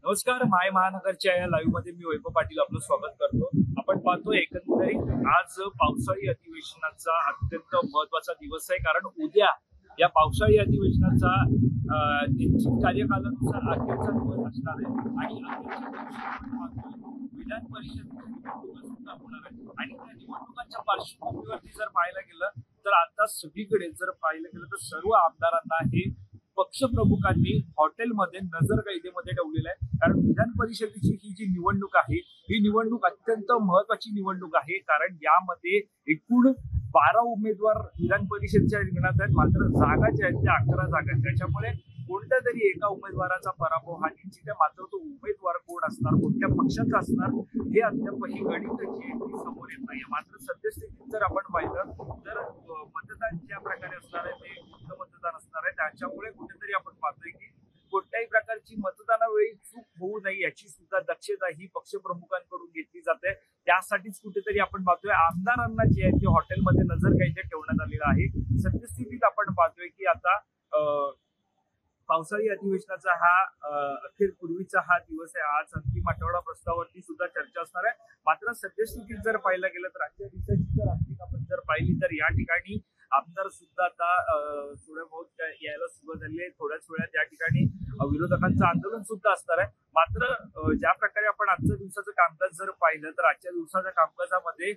नमस्कार, माय महानगरच्या या लाईव्ह मध्ये मी वैभव पाटील आपलं स्वागत करतो। आपण पाहतोय एकंदरीत आज पावसाळी अधिवेशनाचा अत्यंत महत्त्वाचा दिवस आहे, कारण उद्या या पावसाळी अधिवेशनाचा निश्चित कार्यकालानुसार अखेरचा दिवस असणार आहे आणि विधान परिषदेची निवडणूक सुद्धा होणार आहे आणि त्या निवडणुकांच्या पार्श्वभूमीवरती जर पाहायला गेलं तर आता सगळीकडे जर पाहिलं गेलं तर सर्व आमदारांना हे पक्षप्रमुखांनी हॉटेलमध्ये नजरकैदेमध्ये ठेवलेलं आहे। कारण विधान परिषदेची ही जी निवडणूक आहे ही निवडणूक अत्यंत महत्वाची निवडणूक आहे, कारण यामध्ये एकूण 12 उमेदवार विधान परिषदेच्या रिंगणात आहेत, मात्र जागा ज्या आहेत त्या 11 जागा आहेत। त्याच्यामुळे कोणत्या तरी एका उमेदवाराचा पराभव हा निश्चित आहे, मात्र तो उमेदवार कोण असणार, कोणत्या पक्षाचा असणार हे अद्यापही गणित जी आहे ती समोर येत नाही। मात्र सद्यस्थितीत जर आपण पाहिलं तर मतदान ज्या प्रकारे असणार आहे ते गुप्त मतदान असणार आहे। त्याच्यामुळे कुठेतरी आपण पाहतोय की कोणत्याही प्रकारची मतदानावेळी चूक होऊ नये याची सुद्धा दक्षता ही पक्षप्रमुखांकडून घेतली जाते। त्यासाठीच कुठेतरी आपण पाहतोय आमदारांना जे आहे ते हॉटेलमध्ये नजरकैद ठेवण्यात आलेलं आहे। सद्यस्थितीत आपण पाहतोय की आता पावसाळी अधिवेशनाचा हा अखेर पूर्वीचा हा दिवस आहे। आज अंतिम आठवडा प्रस्तावावरती सुद्धा चर्चा असणार आहे। मात्र सद्यस्थितीत जर पाहायला गेलं तर आजच्या दिवसाची जर अंतिम आपण जर पाहिली तर या ठिकाणी आमदार सुद्धा आता थोड्या बहुत यायला सुरुवात झाली आहे। थोड्याच वेळात या ठिकाणी विरोधकांचं आंदोलन सुद्धा असणार आहे। मात्र ज्या प्रकारे आपण आजच्या दिवसाचं कामकाज जर पाहिलं तर आजच्या दिवसाच्या कामकाजामध्ये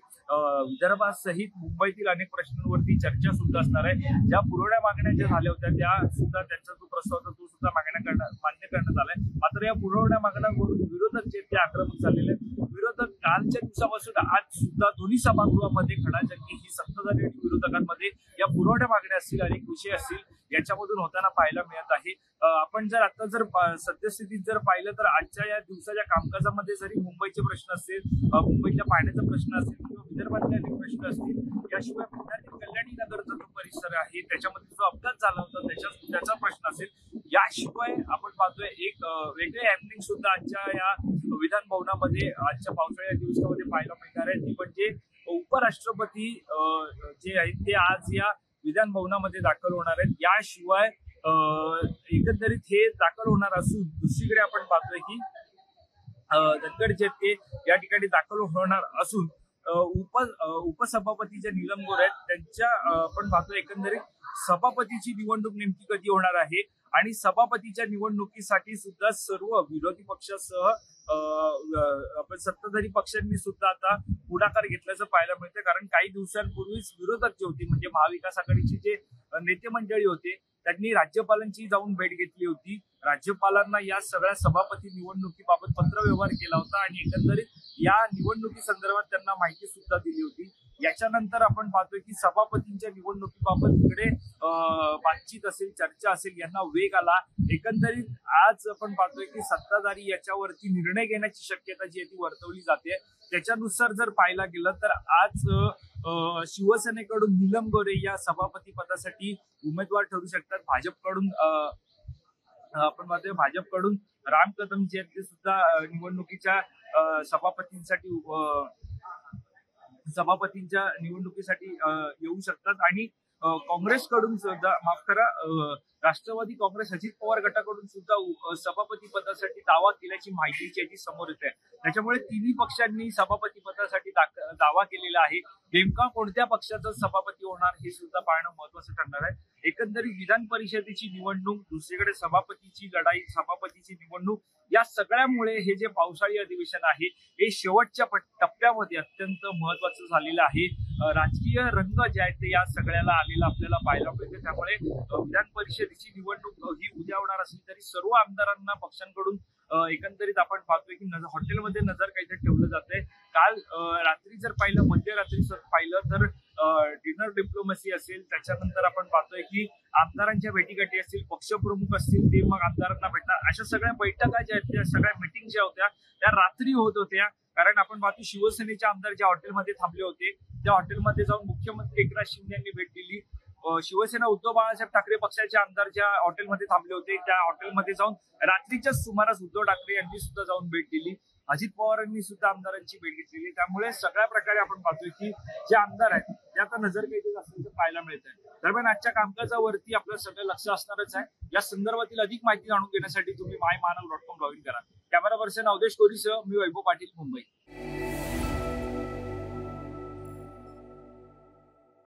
विदर्भासहित मुंबईतील अनेक प्रश्नांवरती चर्चा सुद्धा असणार आहे। ज्या पुरवण्या मागण्या ज्या झाल्या होत्या त्या सुद्धा त्यांचा जो प्रस्ताव होता तो सुद्धा मान्य करण्यात आलाय। मात्र या पुरवण्या मागण्यांवरून विरोधक जे ते आक्रमक झालेले आहेत। विरोधक कालच्या दिवसापासून आज सुद्धा दोन्ही सभागृहामध्ये खडाजंगी ही सत्ताधारी आणि विरोधकांमध्ये या पुरवण्या मागण्या असतील, अनेक विषय असतील याच्यामधून होताना पाहायला मिळत आहे। आपण जर आता जर सद्यस्थितीत जर पाहिलं तर आजच्या या दिवसाच्या कामकाजामध्ये जरी मुंबईचे प्रश्न असतील, मुंबईतल्या पाण्याचा प्रश्न असेल किंवा विदर्भातले अनेक प्रश्न असतील, याशिवाय पुण्यातील कल्याणी नगरचा जो परिसर आहे त्याच्यामध्ये जो अपघात झाला होता त्याचा प्रश्न असेल, याशिवाय आपण पाहतोय एक वेगळे हॅपनिंग सुद्धा आजच्या या विधान भवनामध्ये आजच्या पावसाळी अधिवेशनामध्ये पाहायला मिळणार आहे। ती म्हणजे उपराष्ट्रपती जे आहेत ते आज या विधान भवनामध्ये दाखल होणार आहेत। याशिवाय एकंदरीत हे दाखल होणार असून दुसरीकडे आपण पाहतोय की धनगड जे ते या ठिकाणी दाखल होणार असून उपसभापती जे नीलम गोरे आहेत त्यांच्या आपण पाहतोय एकंदरीत सभापतीची निवडणूक नेमकी कधी होणार आहे आणि सभापतीच्या निवडणुकीसाठी सुद्धा सर्व विरोधी पक्षासह आपण सत्ताधारी पक्षांनी सुद्धा आता पुढाकार घेतल्याचं पाहायला मिळतं। कारण काही दिवसांपूर्वीच विरोधक जे होते म्हणजे महाविकास आघाडीचे जे नेते मंडळी होते त्यांनी राज्यपालांची जाऊन भेट घेतली होती। राज्यपालांना या सगळ्या सभापती निवडणुकीबाबत पत्रव्यवहार केला होता आणि एकंदरीत या निवडणुकी संदर्भात त्यांना माहिती सुद्धा दिली होती। याच्यानंतर आपण पाहतोय की सभापतींच्या निवडणुकीबाबत इकडे बातचीत असेल, चर्चा असेल यांना वेग आला। एकंदरीत आज आपण पाहतोय की सत्ताधारी याच्यावरती निर्णय घेण्याची शक्यता जी आहे ती वर्तवली जाते। त्याच्यानुसार जर पाहायला गेलं तर आज शिवसेनेकडून नीलम गोरे या सभापती पदासाठी उमेदवार ठरू शकतात। भाजपकडून आपण पाहतोय भाजपकडून राम कदम जे आहेत ते सुद्धा निवडणुकीच्या सभापतींच्या निवडणुकीसाठी येऊ शकतात आणि काँग्रेसकडून सुद्धा माफ करा राष्ट्रवादी काँग्रेस अजित पवार गटाकडून सुद्धा सभापती पदासाठी दावा केल्याची माहिती जी समोर येते। त्याच्यामुळे तिन्ही पक्षांनी सभापती पदासाठी दावा केलेला आहे। नेमका कोणत्या पक्षाचा सभापती होणार हे सुद्धा पाहणं महत्वाचं ठरणार आहे। एकंदरीत विधान परिषदेची निवडणूक, दुसरीकडे सभापतीची लढाई, सभापतीची निवडणूक या सगळ्यामुळे हे जे पावसाळी अधिवेशन आहे हे शेवटच्या टप्प्यामध्ये अत्यंत महत्वाचं झालेलं आहे। राजकीय रंग जे आहेत ते या सगळ्याला आलेला आपल्याला पाहायला मिळते। त्यामुळे विधान परिषदेची निवडणूक ही उद्या होणार असली तरी सर्व आमदारांना पक्षांकडून एकंदरीत आपण पाहतोय की हॉटेलमध्ये नजरकैद ठेवलं जातंय। काल रात्री जर पाहिलं, मध्यरात्री पाहिलं तर डिनर डिप्लोमसी असेल, त्याच्यानंतर आपण पाहतोय की आमदारांच्या भेटीगाठी असतील, पक्षप्रमुख असतील ते मग आमदारांना भेटणार। अशा सगळ्या बैठका ज्या आहेत त्या सगळ्या मीटिंग ज्या होत्या त्या रात्री होत होत्या। कारण आपण पाहतो शिवसेनेचे आमदार ज्या हॉटेलमध्ये थांबले होते त्या हॉटेलमध्ये जाऊन मुख्यमंत्री एकनाथ शिंदे यांनी भेट दिली। शिवसेना उद्धव बाळासाहेब ठाकरे पक्षाचे आमदार ज्या हॉटेलमध्ये थांबले होते त्या हॉटेलमध्ये जाऊन रात्रीच्या सुमारास उद्धव ठाकरे यांनी सुद्धा जाऊन भेट दिली। अजित पवारांनी सुद्धा आमदारांची भेट घेतलेली। त्यामुळे सगळ्या प्रकारे आपण पाहतोय की जे आमदार आहेत ते आता नजरकैदेत असल्याचं पाहायला मिळत आहे। दरम्यान आजच्या कामकाजावरती आपलं सगळं लक्ष असणारच आहे. या संदर्भातील अधिक माहिती जाणून घेण्यासाठी तुम्ही मायमानव.com लॉग इन करा. कॅमेरा पर्सन अवधेश कोरीसह मी वैभव पाटील, मुंबई.